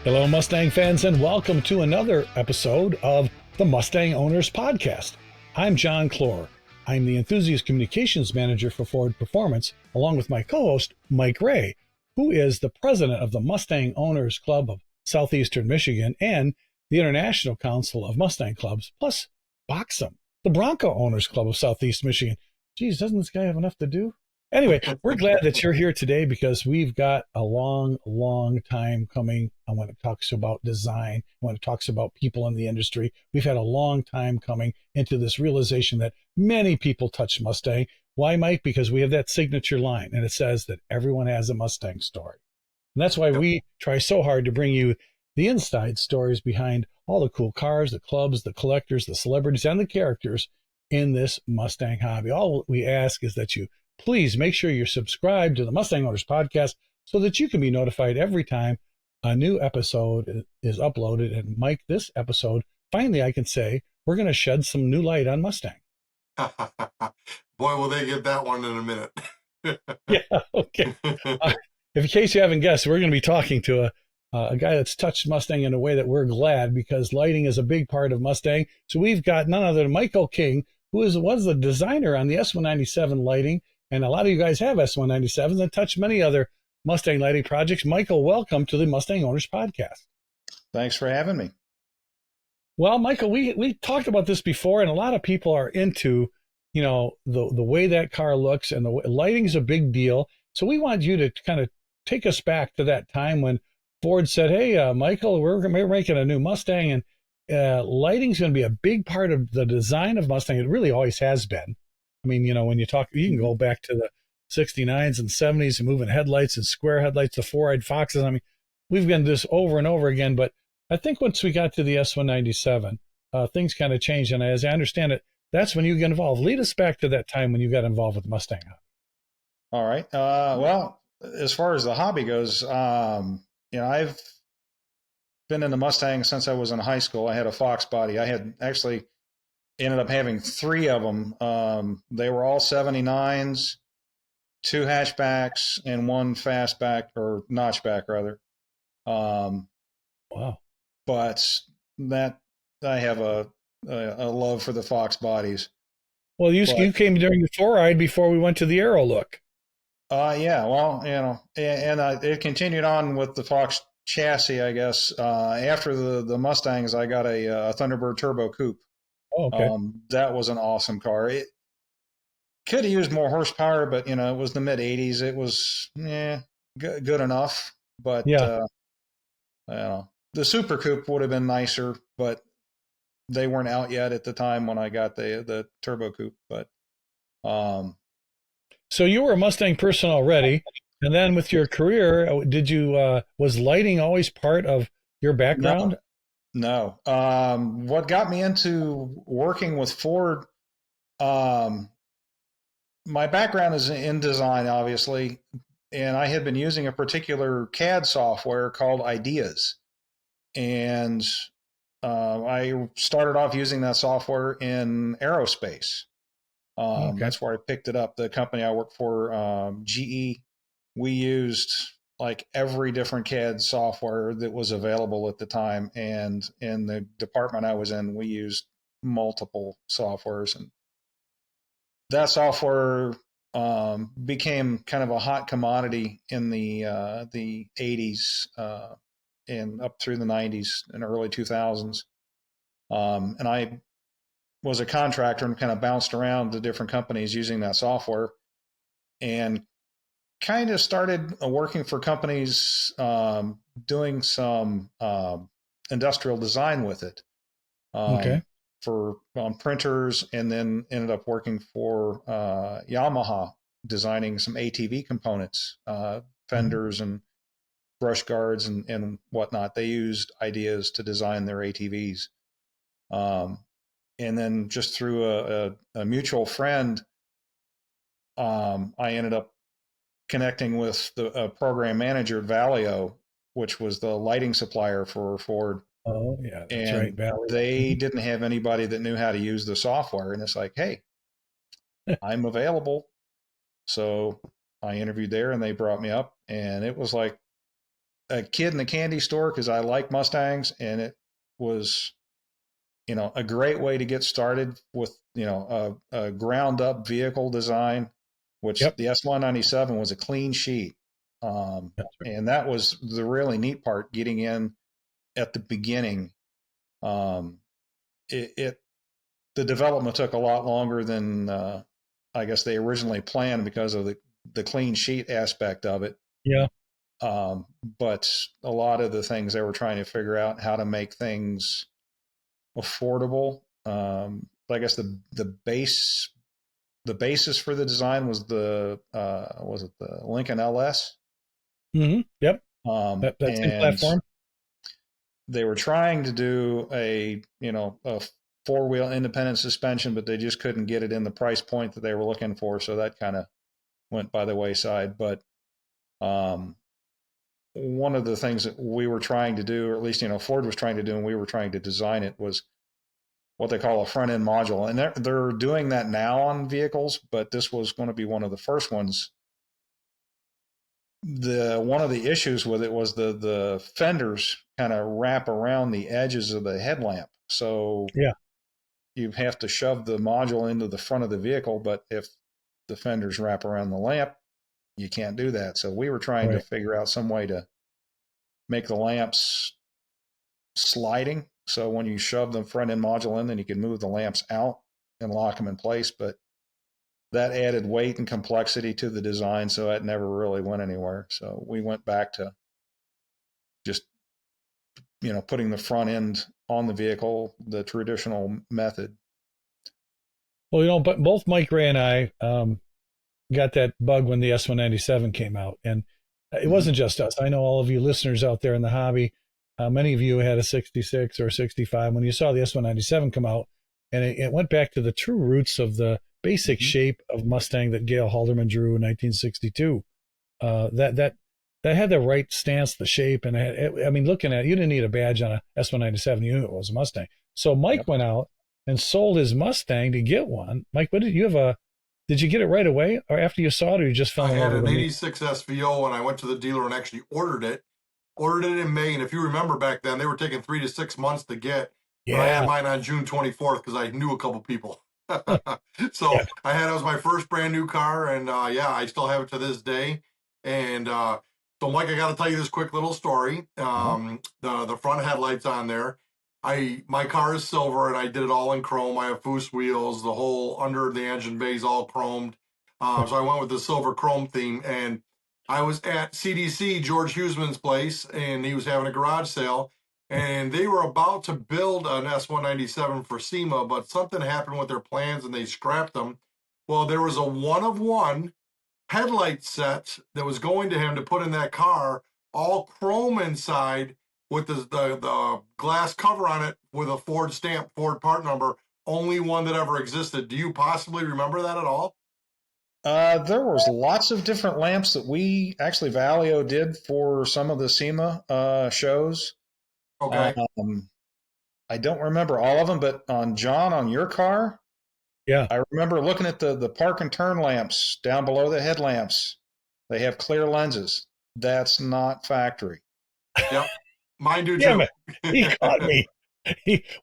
Hello, Mustang fans, and welcome to another episode of the Mustang Owners Podcast. I'm John Clore. I'm the Enthusiast Communications Manager for Ford Performance, along with my co-host, Mike Ray, who is the president of the Mustang Owners Club of Southeastern Michigan and the International Council of Mustang Clubs, plus BOXM, the Bronco Owners Club of Southeast Michigan. Geez, doesn't this guy have enough to do? Anyway, we're glad that you're here today because we've got a long time coming when it talks about design, when it talks about people in the industry. We've had a long time coming into this realization that many people touch Mustang. Why, Mike? Because we have that signature line, and it says that everyone has a Mustang story. And that's why we try so hard to bring you the inside stories behind all the cool cars, the clubs, the collectors, the celebrities, and the characters in this Mustang hobby. All we ask is that you please make sure you're subscribed to the Mustang Owners Podcast so that you can be notified every time a new episode is uploaded. And Mike, this episode, finally I can say, we're going to shed some new light on Mustang. Boy, will they get that one in a minute. Yeah, okay. In case you haven't guessed, we're going to be talking to a guy that's touched Mustang in a way that we're glad, because lighting is a big part of Mustang. So we've got none other than Michael King, who was the designer on the S197 lighting. And a lot of you guys have S197s and touch many other Mustang lighting projects. Michael, welcome to the Mustang Owners Podcast. Thanks for having me. Well, Michael, we talked about this before, and a lot of people are into, the way that car looks, and the lighting's a big deal. So we want you to kind of take us back to that time when Ford said, "Hey, Michael, we're making a new Mustang, and lighting's going to be a big part of the design of Mustang." It really always has been. I mean, when you talk, you can go back to the 69s and 70s and moving headlights and square headlights to four-eyed foxes. I mean, we've done this over and over again. But I think once we got to the S197, things kind of changed. And as I understand it, that's when you get involved. Lead us back to that time when you got involved with Mustang. All right. Well, as far as the hobby goes, I've been in the Mustang since I was in high school. I had a Fox body. I had actually ended up having three of them. They were all 79s, two hatchbacks, and one fastback, or notchback rather. Wow. But that I have a love for the Fox bodies. Well, you came during the four ride before we went to the Aero look. Yeah. Well, and it continued on with the Fox chassis, I guess. After the Mustangs, I got a Thunderbird Turbo Coupe. Oh, okay. That was an awesome car. It could have used more horsepower, but it was the mid 80s. It was good enough. But yeah, the Super Coupe would have been nicer, but they weren't out yet at the time when I got the Turbo Coupe. But so you were a Mustang person already, and then with your career, was lighting always part of your background? No. What got me into working with Ford, my background is in design, obviously, and I had been using a particular CAD software called Ideas. And I started off using that software in aerospace. Okay. That's where I picked it up. The company I worked for, GE, we used like every different CAD software that was available at the time. And in the department I was in, we used multiple softwares. And that software became kind of a hot commodity in the 80s and up through the 90s and early 2000s. And I was a contractor and kind of bounced around to different companies using that software, and kind of started working for companies doing some industrial design with it. Okay. For printers, and then ended up working for Yamaha, designing some ATV components, fenders and brush guards and whatnot. They used Ideas to design their ATVs. And then just through a mutual friend, I ended up connecting with a program manager at Valeo, which was the lighting supplier for Ford. Oh, yeah, that's and right. Valeo. They didn't have anybody that knew how to use the software. And it's like, hey, I'm available. So I interviewed there, and they brought me up, and it was like a kid in the candy store because I like Mustangs, and it was, a great way to get started with, a ground up vehicle design, which Yep. the S197 was a clean sheet. That's right. And that was the really neat part, getting in at the beginning. Um, it the development took a lot longer than I guess they originally planned because of the clean sheet aspect of it. Yeah. But a lot of the things they were trying to figure out how to make things affordable. I guess the basis for the design was was it the Lincoln LS? Yep. That same And platform. they were trying to do a four-wheel independent suspension, but they just couldn't get it in the price point that they were looking for, so that kind of went by the wayside. But one of the things that we were trying to do, or at least Ford was trying to do, and we were trying to design it, was what they call a front end module, and they're doing that now on vehicles, but this was going to be one of the first ones. One of the issues with it was the fenders kind of wrap around the edges of the headlamp, so Yeah. you have to shove the module into the front of the vehicle, but if the fenders wrap around the lamp, you can't do that. So we were trying to Right. figure out some way to make the lamps sliding. So when you shove the front end module in, then you can move the lamps out and lock them in place. But that added weight and complexity to the design, so that never really went anywhere. So we went back to just, putting the front end on the vehicle, the traditional method. Well, but both Mike Ray and I got that bug when the S197 came out, and it wasn't just us. I know all of you listeners out there in the hobby. Many of you had a 66 or a 65 when you saw the S197 come out, and it went back to the true roots of the basic shape of Mustang that Gail Halderman drew in 1962. That had the right stance, the shape, and looking at it, you didn't need a badge on a S197. You knew it was a Mustang. So Mike went out and sold his Mustang to get one. Mike, what did you have a? Did you get it right away, or after you saw it, or you just fell I in love had with an it? 86 SVO and I went to the dealer and actually ordered it. Ordered it in May. And if you remember back then, they were taking 3 to 6 months to get. But I had Yeah. mine on June 24th because I knew a couple people. Yeah. So it was my first brand new car. And I still have it to this day. And so, Mike, I got to tell you this quick little story. The front headlights on there. My car is silver and I did it all in chrome. I have Foose wheels, the whole under the engine bay is all chromed. So I went with the silver chrome theme, and I was at CDC, George Huseman's place, and he was having a garage sale, and they were about to build an S197 for SEMA, but something happened with their plans and they scrapped them. Well, there was a one of one headlight set that was going to him to put in that car, all chrome inside with the glass cover on it with a Ford stamp, Ford part number, only one that ever existed. Do you possibly remember that at all? There was lots of different lamps that we actually Valio did for some of the SEMA shows. Okay. I don't remember all of them, but on your car, Yeah. I remember looking at the park and turn lamps down below the headlamps. They have clear lenses. That's not factory. Yep. Mine do Damn too. it. He caught me.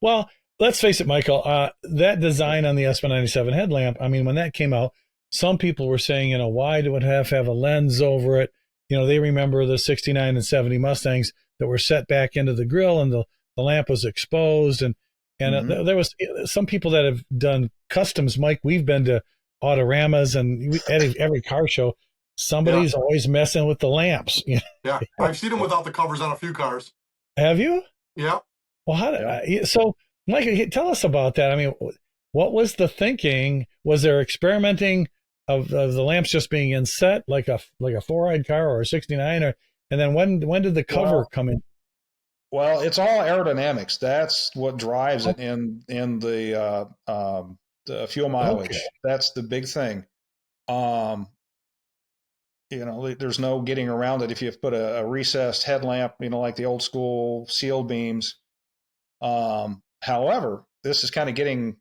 Well, let's face it, Michael, that design on the S197 headlamp, when that came out, some people were saying, why do it have to have a lens over it? They remember the 69 and 70 Mustangs that were set back into the grill and the lamp was exposed. And there was some people that have done customs. Mike, we've been to Autoramas and every car show. Somebody's always messing with the lamps. Yeah. I've seen them without the covers on a few cars. Have you? Yeah. Well, so, Mike, tell us about that. What was the thinking? Was there experimenting of the lamps just being inset like a four-eyed car or a 69, and then when did the cover come in? Well, it's all aerodynamics. That's what drives it in the fuel mileage. Okay. That's the big thing. There's no getting around it if you put a recessed headlamp, like the old school seal beams. However, this is kind of getting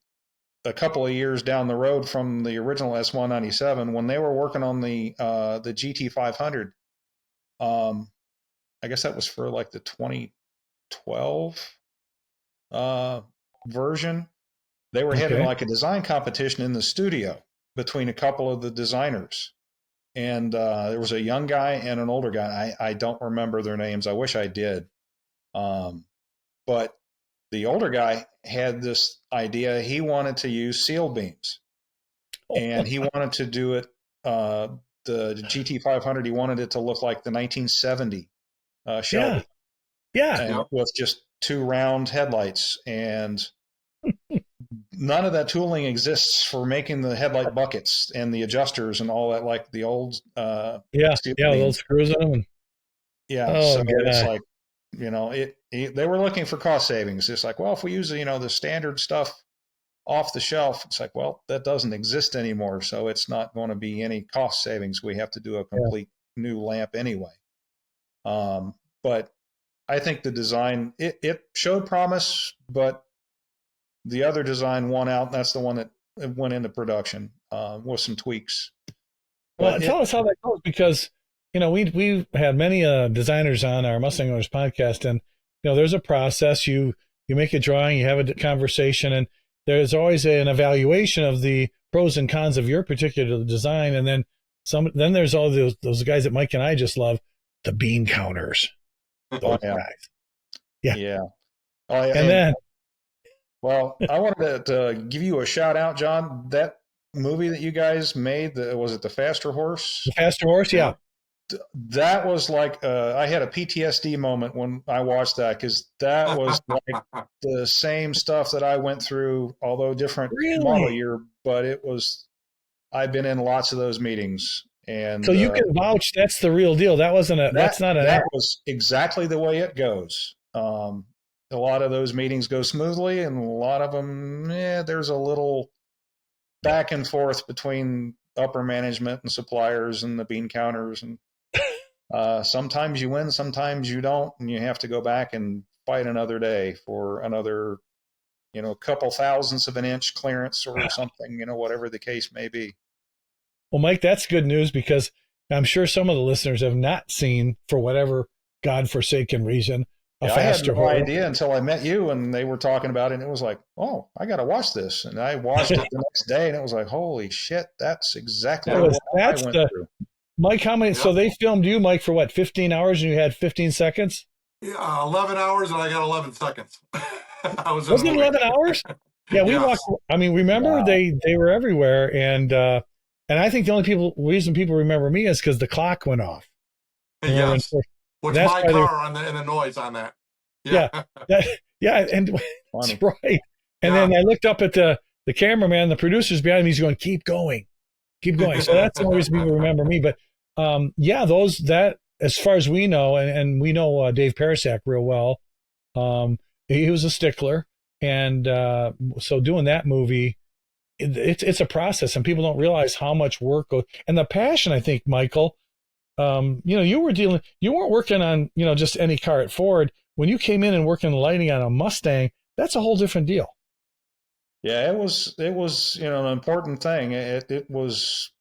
a couple of years down the road from the original S197 when they were working on the GT500. I guess that was for like the 2012 version. They were having like a design competition in the studio between a couple of the designers. And there was a young guy and an older guy. I don't remember their names. I wish I did. But the older guy had this idea. He wanted to use seal beams. And he wanted to do it, the GT500, he wanted it to look like the 1970 Shelby. Yeah. And with just 2 round headlights. And none of that tooling exists for making the headlight buckets and the adjusters and all that, like the old those screws on them. So it's like, they were looking for cost savings. It's like, well, if we use the standard stuff off the shelf, it's like, well, that doesn't exist anymore, so it's not going to be any cost savings. We have to do a complete new lamp anyway. But I think the design, it showed promise, but the other design won out. That's the one that went into production with some tweaks. Well, tell us how that goes, because we've had many designers on our Mustang Owners podcast, and there's a process. You make a drawing, you have a conversation, and there's always an evaluation of the pros and cons of your particular design, and then there's all those guys that Mike and I just love, the bean counters. Those guys. Yeah. Well, I wanted to give you a shout out, John. That movie that you guys made, was it The Faster Horse? The Faster Horse, yeah. That was like, I had a PTSD moment when I watched that, because that was like the same stuff that I went through, although different model year, but I've been in lots of those meetings. And so you can vouch that's the real deal. That wasn't that was exactly the way it goes. A lot of those meetings go smoothly, and a lot of them, there's a little back and forth between upper management and suppliers and the bean counters. And sometimes you win, sometimes you don't, and you have to go back and fight another day for another, couple thousandths of an inch clearance or something, whatever the case may be. Well, Mike, that's good news, because I'm sure some of the listeners have not seen, for whatever godforsaken reason, a Faster Horse. I had no idea until I met you, and they were talking about it, and it was like, oh, I got to watch this. And I watched it the next day, and it was like, holy shit, that's exactly what I went through. Mike, how many? Yep. So they filmed you, Mike, for what, 15 hours, and you had 15 seconds? Yeah, 11 hours, and I got 11 seconds. Was it 11 hours? Yeah, we walked. I mean, remember they were everywhere, and I think the only reason people remember me is because the clock went off. Yes. What's my car and the noise on that? Yeah. And that's right. And then I looked up at the cameraman, the producers behind me. He's going, keep going. So that's the only reason people remember me. But that as far as we know, and we know Dave Parasak real well. He was a stickler, and so doing that movie, it's a process, and people don't realize how much work goes, and the passion. I think, Michael, you weren't working on just any car at Ford. When you came in and working lighting on a Mustang, that's a whole different deal. Yeah, it was an important thing. It was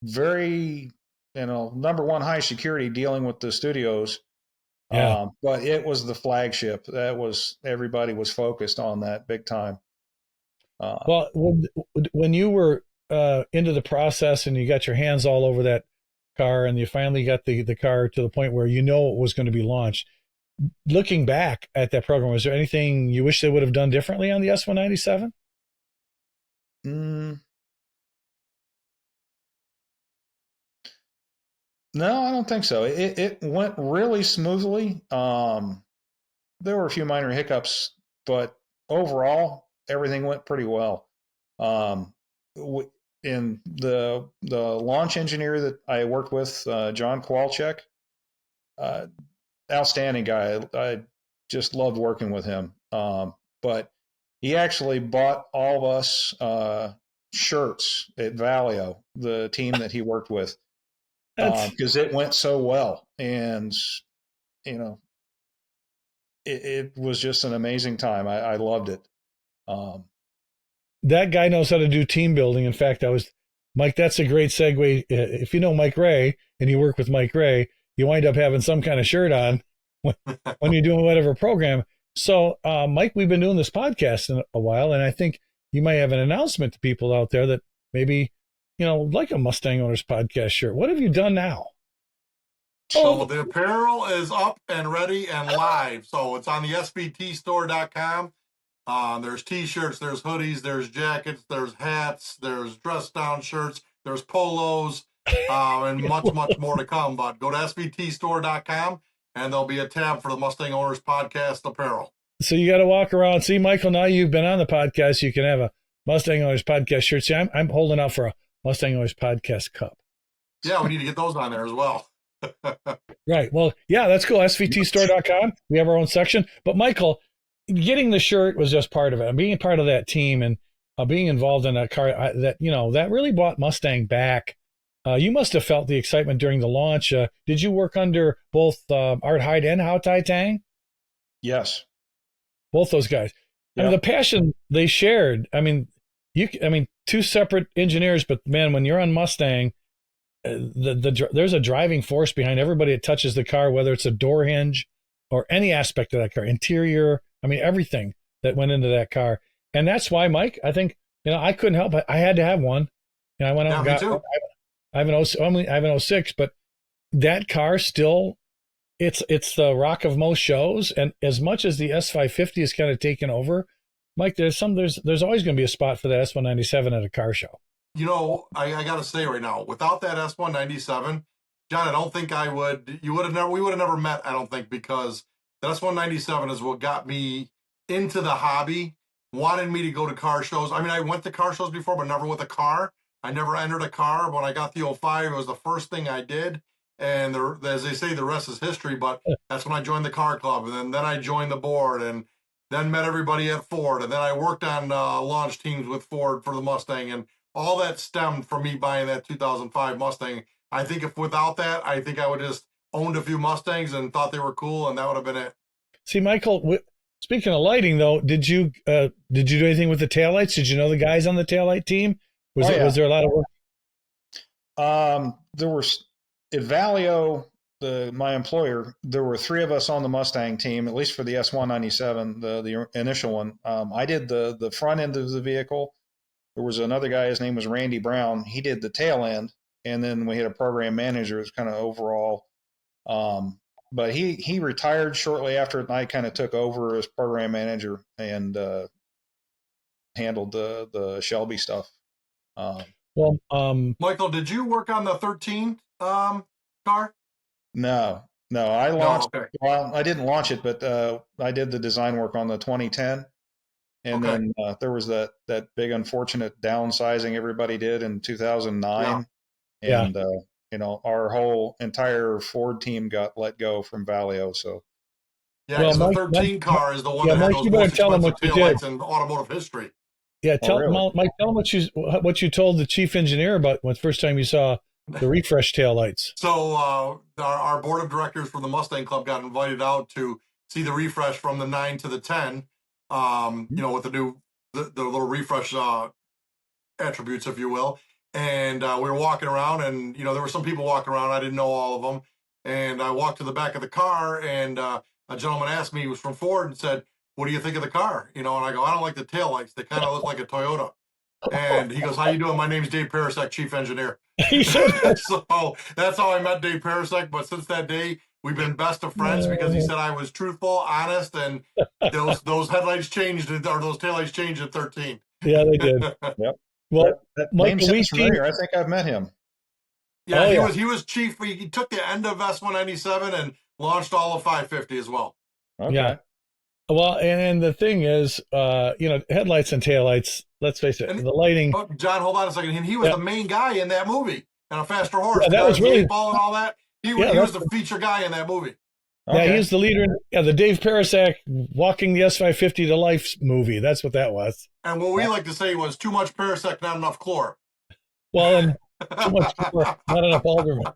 very number one high security, dealing with the studios. Yeah. But it was the flagship. Everybody was focused on that big time. Well, when you were into the process and you got your hands all over that car, and you finally got the car to the point where it was going to be launched, looking back at that program, was there anything you wish they would have done differently on the S197? No, I don't think so. It went really smoothly. There were a few minor hiccups, but overall, everything went pretty well. In the launch engineer that I worked with, John Kowalczyk, outstanding guy. I just loved working with him. But he actually bought all of us shirts at Valio, the team that he worked with, because it went so well. And, it was just an amazing time. I loved it. That guy knows how to do team building. In fact, Mike, that's a great segue. If you know Mike Ray and you work with Mike Ray, you wind up having some kind of shirt on when you're doing whatever program. So, Mike, we've been doing this podcast in a while, and I think you might have an announcement to people out there that maybe, like a Mustang Owners Podcast shirt. What have you done now? So the apparel is up and ready and live. So it's on the svtstore.com. There's t-shirts, there's hoodies, there's jackets, there's hats, there's dress down shirts, there's polos, and much, much more to come. But go to svtstore.com and there'll be a tab for the Mustang Owners Podcast apparel. So you got to walk around. See, Michael, now you've been on the podcast. You can have a Mustang Owners Podcast shirt. See, I'm holding out for a Mustang Owners Podcast cup. Yeah, we need to get those on there as well. Right. Well, yeah, that's cool. svtstore.com. We have our own section. But Michael, getting the shirt was just part of it. Being part of that team and being involved in a car that really brought Mustang back. You must have felt the excitement during the launch. Did you work under both Art Hyde and Hao Tai Tang? Yes. Both those guys. Yep. I mean, the passion they shared. I mean, two separate engineers, but man, when you're on Mustang, there's a driving force behind everybody that touches the car, whether it's a door hinge or any aspect of that car, interior. I mean, everything that went into that car. And that's why, Mike, I think, I couldn't help it. I had to have one. I went out and got one. I have an 06, but that car still, it's the rock of most shows. And as much as the S550 is kind of taken over, Mike, there's always going to be a spot for the S197 at a car show. I got to say right now, without that S197, John, I don't think we would have never met, I don't think, because the S197 is what got me into the hobby, wanted me to go to car shows. I mean, I went to car shows before, but never with a car. I never entered a car. When I got the 05, it was the first thing I did. And as they say, the rest is history, but that's when I joined the car club. And then I joined the board and then met everybody at Ford. And then I worked on launch teams with Ford for the Mustang. And all that stemmed from me buying that 2005 Mustang. I think if without that, I think I would just owned a few Mustangs and thought they were cool, and that would have been it. See, Michael, speaking of lighting, though, did you do anything with the taillights? Did you know the guys on the taillight team? Was there a lot of work? There were at Valeo, my employer. There were three of us on the Mustang team, at least for the S197, the initial one. I did the front end of the vehicle. There was another guy, his name was Randy Brown. He did the tail end, and then we had a program manager as kind of overall. But he retired shortly after, and I kind of took over as program manager and handled the Shelby stuff. Michael, did you work on the 13 car? No. I launched. Okay. Well, I didn't launch it, but I did the design work on the 2010. And then there was that big unfortunate downsizing everybody did in 2009. Yeah. And, our whole entire Ford team got let go from Valeo. So, the 13 car is the one that had those most expensive taillights in automotive history. Yeah, Mike, tell them what you told the chief engineer about when the first time you saw the refresh taillights. So our board of directors from the Mustang Club got invited out to see the refresh from the 9 to the 10. With the little refresh attributes, if you will. And we were walking around, and there were some people walking around. I didn't know all of them. And I walked to the back of the car, and a gentleman asked me, he was from Ford, and said, "What do you think of the car?" And I go, "I don't like the taillights. They kind of look like a Toyota." And he goes, "How you doing? My name's Dave Parasek, chief enginer." So that's how I met Dave Parasek. But since that day, we've been best of friends because he said I was truthful, honest, and those headlights changed, or those taillights changed at 13. Yeah, they did. Yep. Well, that name sounds familiar. I think I've met him. Yeah, he was chief. He took the end of S197 and launched all of 550 as well. Okay. Yeah. Well, and the thing is, headlights and taillights, let's face it, the lighting. Oh, John, hold on a second. He was the main guy in that movie, and A Faster Horse. Yeah, that was really ball and all that. He was the feature guy in that movie. Okay. Yeah, he's the leader. The Dave Parasek Walking the S550 to Life movie. That's what that was. And what we like to say was too much Parasek, not enough chlor. Well, and too much chlor, not enough Alderman.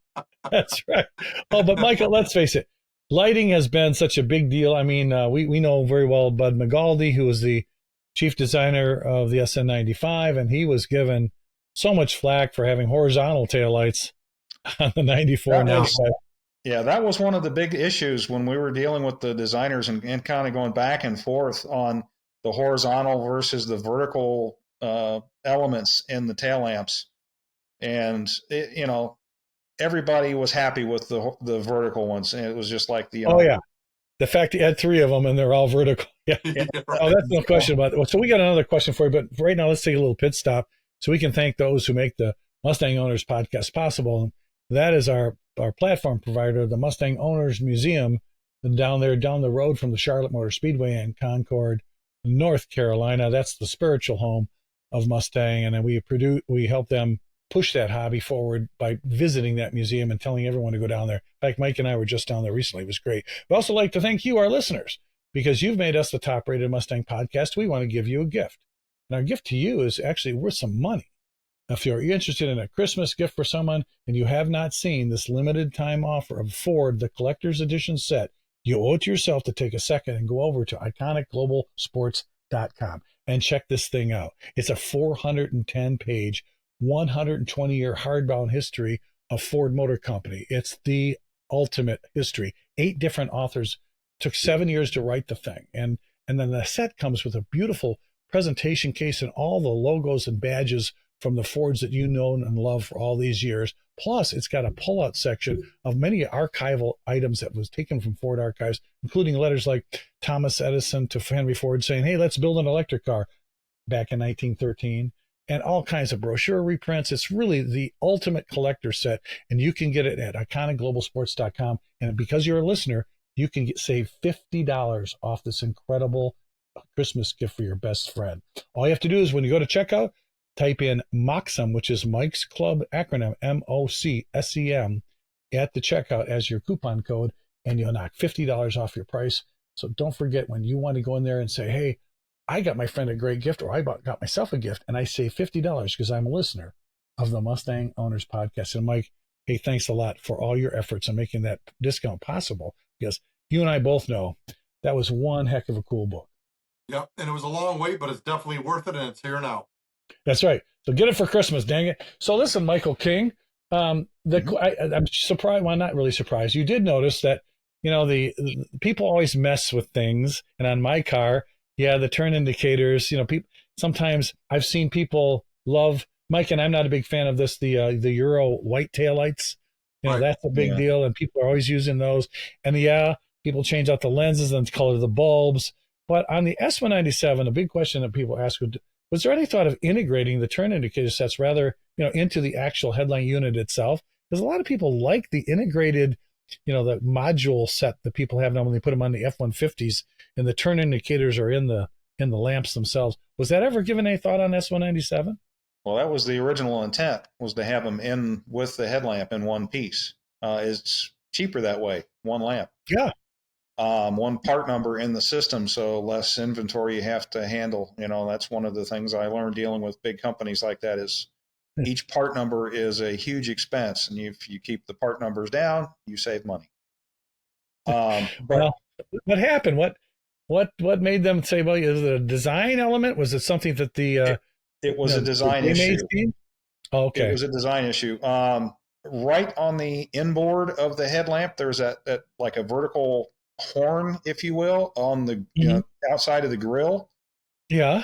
That's right. Oh, but Michael, let's face it. Lighting has been such a big deal. I mean, we know very well Bud McGaldy, who was the chief designer of the SN95, and he was given so much flack for having horizontal taillights on the 94 and 95. Yeah, that was one of the big issues when we were dealing with the designers and kind of going back and forth on the horizontal versus the vertical elements in the tail lamps. And, everybody was happy with the vertical ones. And it was just like, Oh yeah, the fact you had three of them and they're all vertical. Yeah. Yeah, Oh, right. that's no question about it. So we got another question for you, but right now let's take a little pit stop so we can thank those who make the Mustang Owners podcast possible. And that is our platform provider, the Mustang Owners Museum, down the road from the Charlotte Motor Speedway in Concord, North Carolina. That's the spiritual home of Mustang, and then we help them push that hobby forward by visiting that museum and telling everyone to go down there. In fact, Mike and I were just down there recently. It was great. We'd also like to thank you, our listeners, because you've made us the top rated Mustang podcast. We want to give you a gift. And our gift to you is actually worth some money. Now, if you're interested in a Christmas gift for someone and you have not seen this limited time offer of Ford, the collector's edition set, you owe it to yourself to take a second and go over to iconicglobalsports.com and check this thing out. It's a 410-page, 120-year hardbound history of Ford Motor Company. It's the ultimate history. 8 different authors. Took 7 years to write the thing. And then the set comes with a beautiful presentation case and all the logos and badges from the Fords that you know and love for all these years. Plus, it's got a pull-out section of many archival items that was taken from Ford archives, including letters like Thomas Edison to Henry Ford saying, hey, let's build an electric car back in 1913, and all kinds of brochure reprints. It's really the ultimate collector set, and you can get it at iconicglobalsports.com. And because you're a listener, you can save $50 off this incredible Christmas gift for your best friend. All you have to do is when you go to checkout, type in MOCSEM, which is Mike's Club acronym, MOCSEM, at the checkout as your coupon code, and you'll knock $50 off your price. So don't forget, when you want to go in there and say, hey, I got my friend a great gift, or I got myself a gift, and I save $50 because I'm a listener of the Mustang Owners Podcast. And Mike, hey, thanks a lot for all your efforts in making that discount possible, because you and I both know that was one heck of a cool book. Yep, and it was a long wait, but it's definitely worth it, and it's here now. That's right. So get it for Christmas, dang it. So listen, Michael King, I'm surprised. Well, not really surprised. You did notice that, the people always mess with things. And on my car, the turn indicators, people, sometimes I've seen people love, Mike, and I'm not a big fan of this, the Euro white taillights. Right. That's a big deal. And people are always using those. And people change out the lenses and color the bulbs. But on the S197, a big question that people ask was there any thought of integrating the turn indicator sets rather, into the actual headline unit itself? Because a lot of people like the integrated, the module set that people have now when they put them on the F-150s, and the turn indicators are in the lamps themselves. Was that ever given any thought on S197? Well, that was the original intent, was to have them in with the headlamp in one piece. It's cheaper that way, one lamp. Yeah. One part number in the system, so less inventory you have to handle. That's one of the things I learned dealing with big companies like that is each part number is a huge expense. And if you keep the part numbers down, you save money. But well, what happened? What made them say, well, is it a design element? Was it something that it was a design issue? Oh, okay. It was a design issue. Right on the inboard of the headlamp, there's that like a vertical horn, if you will, on the outside of the grill. Yeah.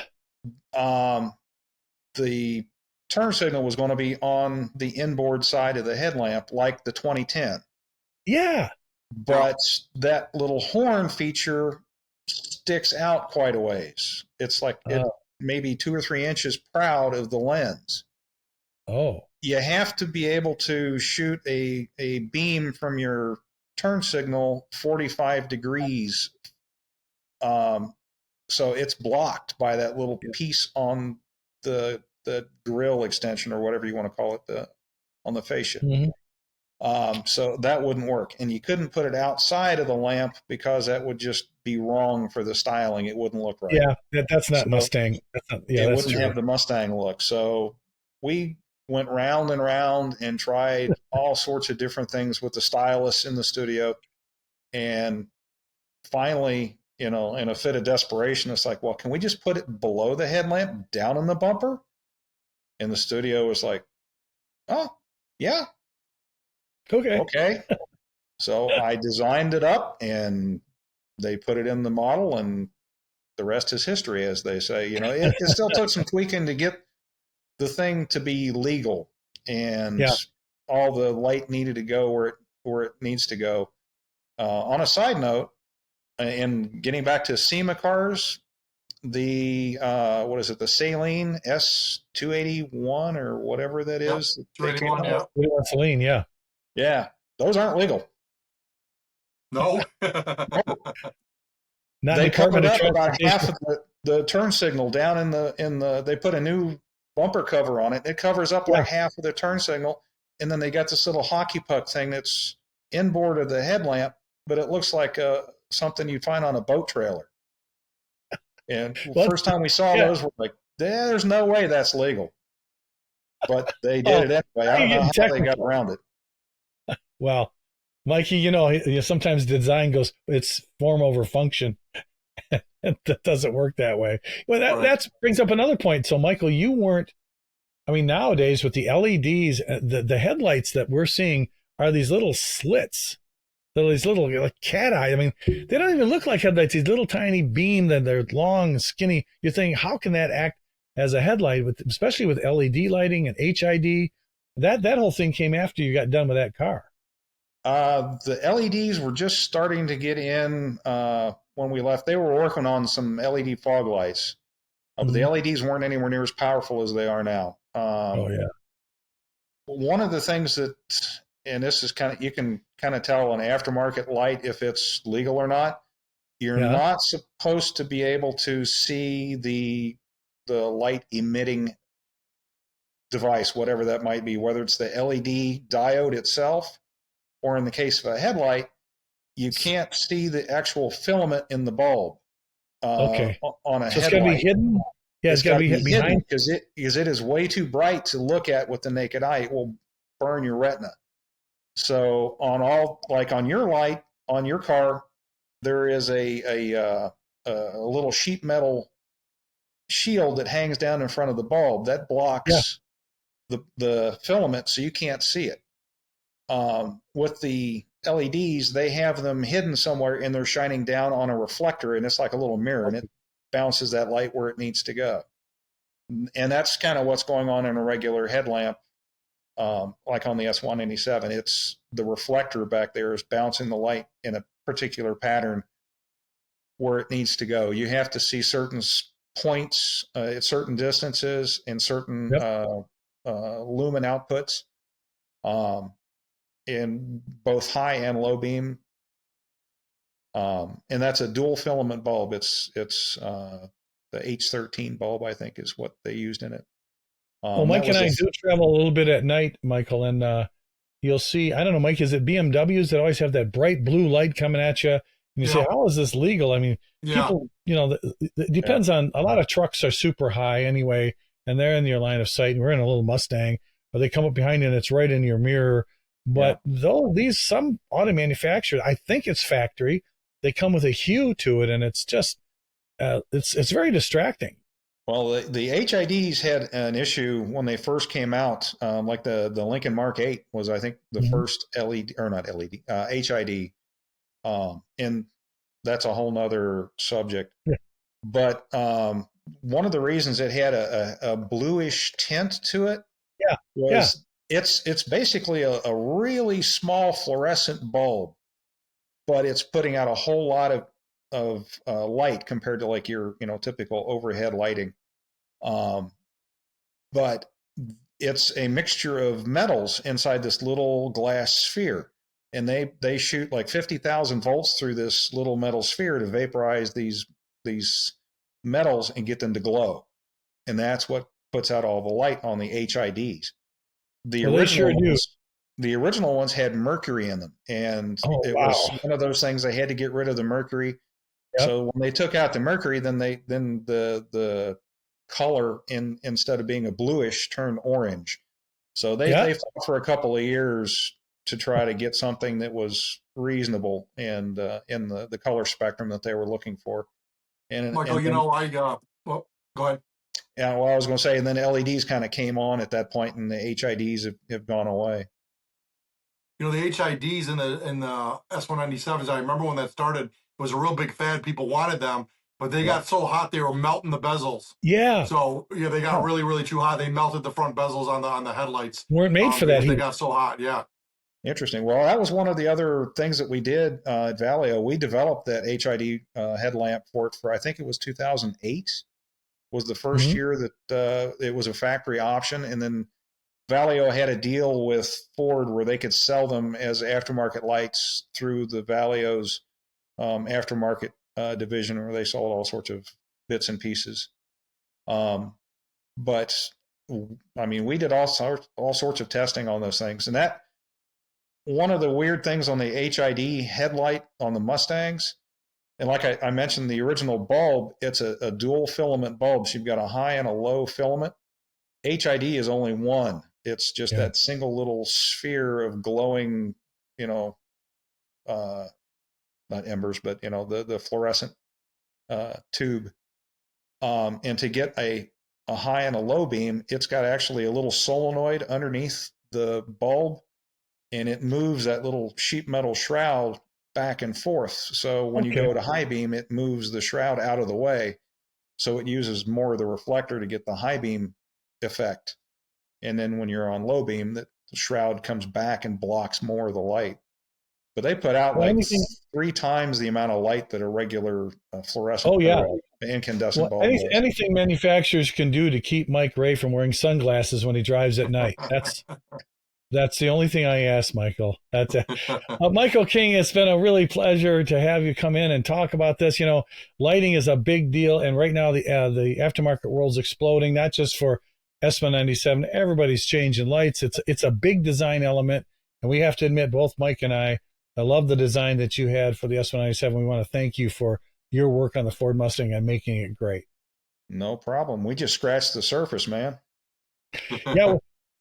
The turn signal was going to be on the inboard side of the headlamp, like the 2010. Yeah. But that little horn feature sticks out quite a ways. It's like maybe 2 or 3 inches proud of the lens. Oh. You have to be able to shoot a beam from your turn signal 45 degrees. So it's blocked by that little piece on the grill extension, or whatever you want to call it, on the fascia. Mm-hmm. So that wouldn't work. And you couldn't put it outside of the lamp because that would just be wrong for the styling. It wouldn't look right. Yeah, that's not Mustang. It wouldn't have the Mustang look. So we went round and round and tried all sorts of different things with the stylists in the studio. And finally, in a fit of desperation, it's like, well, can we just put it below the headlamp, down in the bumper? And the studio was like, oh, yeah. Okay. So I designed it up, and they put it in the model, and the rest is history, as they say. It still took some tweaking to get the thing to be legal, and Yeah. all the light needed to go where it needs to go. On a side note, and getting back to SEMA cars, the what is it? The Saline S281 or whatever that Yep. is. They came 281. out. Yeah. Celine, yeah. Yeah, those aren't legal. No. Not in They Department covered of up about half Transportation. of the turn signal down in the. They put a new bumper cover on it. It covers up Yeah. like half of the turn signal, and then they got this little hockey puck thing that's inboard of the headlamp, but it looks like something you'd find on a boat trailer. And Well, first time we saw yeah. those, we're like, "There's no way that's legal," but they Oh, did it anyway. I now don't you're know getting how they got technical. around it. Well, Mikey, sometimes design goes, it's form over function. That doesn't work that way. Well, Right. that brings up another point. So, Michael, you weren't, I mean, nowadays with the LEDs, the headlights that we're seeing are these little slits. These little like cat eye. I mean, they don't even look like headlights. These little tiny beam that they're long and skinny. You're thinking, how can that act as a headlight, especially with LED lighting and HID? That whole thing came after you got done with that car. The LEDs were just starting to get in when we left. They were working on some LED fog lights, but the LEDs weren't anywhere near as powerful as they are now. Oh yeah. One of the things that, and this is you can kind of tell an aftermarket light if it's legal or not. You're Yeah. not supposed to be able to see the light emitting device, whatever that might be, whether it's the LED diode itself, or in the case of a headlight, you can't see the actual filament in the bulb Okay. on a So it's got to be headlight. hidden. Yeah, it's got to be hidden behind. because it is way too bright to look at with the naked eye. It will burn your retina. So on your light on your car, there is a little sheet metal shield that hangs down in front of the bulb that blocks the filament, so you can't see it. With the LEDs, they have them hidden somewhere, and they're shining down on a reflector, and it's like a little mirror, and it bounces that light where it needs to go. And that's kind of what's going on in a regular headlamp, like on the S197. It's the reflector back there is bouncing the light in a particular pattern where it needs to go. You have to see certain points at certain distances and certain lumen outputs. In both high and low beam, and that's a dual filament bulb. It's the H13 bulb, I think, is what they used in it. Well, Mike and I do travel a little bit at night, Michael, and you'll see. I don't know, Mike. Is it BMWs that always have that bright blue light coming at you? And you say, "How is this legal?" I mean, people, it depends on. A lot of trucks are super high anyway, and they're in your line of sight. And we're in a little Mustang, or they come up behind you and it's right in your mirror. But though some auto manufacturers, I think it's factory, they come with a hue to it, and it's just it's very distracting. Well, the HIDs had an issue when they first came out. Like the Lincoln Mark 8 was, I think, the first LED or not LED HID, and that's a whole nother subject. Yeah. But one of the reasons it had a bluish tint to it was it's basically a really small fluorescent bulb, but it's putting out a whole lot of light compared to like your typical overhead lighting. But it's a mixture of metals inside this little glass sphere, and they shoot like 50,000 volts through this little metal sphere to vaporize these metals and get them to glow, and that's what puts out all the light on the HIDs. The original ones had mercury in them, and it was one of those things. They had to get rid of the mercury. So when they took out the mercury, then the color instead of being a bluish turned orange. So they fought for a couple of years to try to get something that was reasonable and in the color spectrum that they were looking for. And Michael, well, go ahead. Yeah, well, I was going to say, and then LEDs kind of came on at that point, and the HIDs have gone away. the HIDs in the S197s. I remember when that started, it was a real big fad. People wanted them, but they got so hot they were melting the bezels. Yeah. So they got really, really too hot. They melted the front bezels on the headlights. Weren't made for that heat. They got so hot. Yeah. Interesting. Well, that was one of the other things that we did at Valeo. We developed that HID headlamp for it for, I think it was 2008 was the first year that it was a factory option. And then Valeo had a deal with Ford where they could sell them as aftermarket lights through the Valeo's aftermarket division, where they sold all sorts of bits and pieces. But I mean, we did all sorts of testing on those things. And that, one of the weird things on the HID headlight on the Mustangs, and like I mentioned, the original bulb, it's a dual filament bulb. So you've got a high and a low filament. HID is only one. It's just that single little sphere of glowing, not embers, but the fluorescent tube. And to get a high and a low beam, it's got actually a little solenoid underneath the bulb, and it moves that little sheet metal shroud back and forth. So when you go to high beam, it moves the shroud out of the way. So it uses more of the reflector to get the high beam effect. And then when you're on low beam, the shroud comes back and blocks more of the light. But they put out 3 times the amount of light that a regular fluorescent incandescent bulb does. Anything manufacturers can do to keep Mike Ray from wearing sunglasses when he drives at night. That's the only thing I ask, Michael. That's Michael King, it's been a really pleasure to have you come in and talk about this. Lighting is a big deal, and right now the aftermarket world's exploding, not just for S197. Everybody's changing lights. It's a big design element, and we have to admit, both Mike and I love the design that you had for the S197. We want to thank you for your work on the Ford Mustang and making it great. No problem. We just scratched the surface, man. Yeah.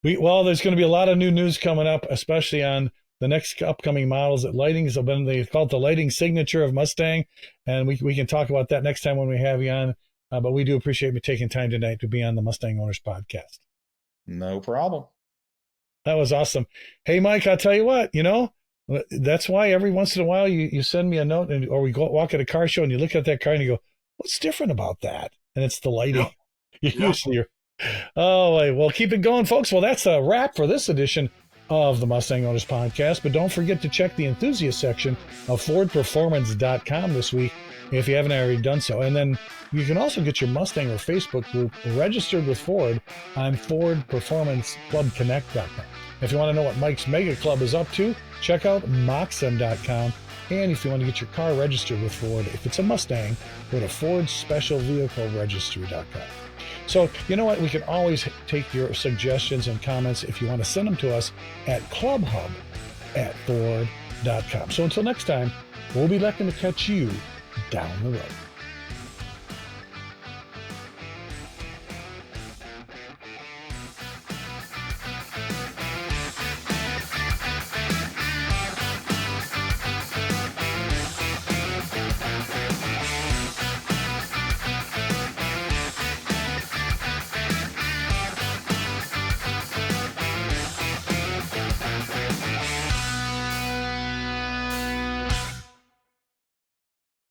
Well, there's going to be a lot of new news coming up, especially on the next upcoming models. That lighting they call it the lighting signature of Mustang, and we can talk about that next time when we have you on. But we do appreciate you taking time tonight to be on the Mustang Owners Podcast. No problem. That was awesome. Hey, Mike, I'll tell you what, that's why every once in a while you send me a note, or we go walk at a car show and you look at that car and you go, what's different about that? And it's the lighting. Usually well, keep it going, folks. Well, that's a wrap for this edition of the Mustang Owners Podcast. But don't forget to check the enthusiast section of FordPerformance.com this week if you haven't already done so. And then you can also get your Mustanger Facebook group registered with Ford on FordPerformanceClubConnect.com. If you want to know what Mike's Mega Club is up to, check out Moxem.com. And if you want to get your car registered with Ford, if it's a Mustang, go to FordSpecialVehicleRegistry.com. So, you know what? We can always take your suggestions and comments if you want to send them to us at clubhub@ford.com. So until next time, we'll be looking to catch you down the road.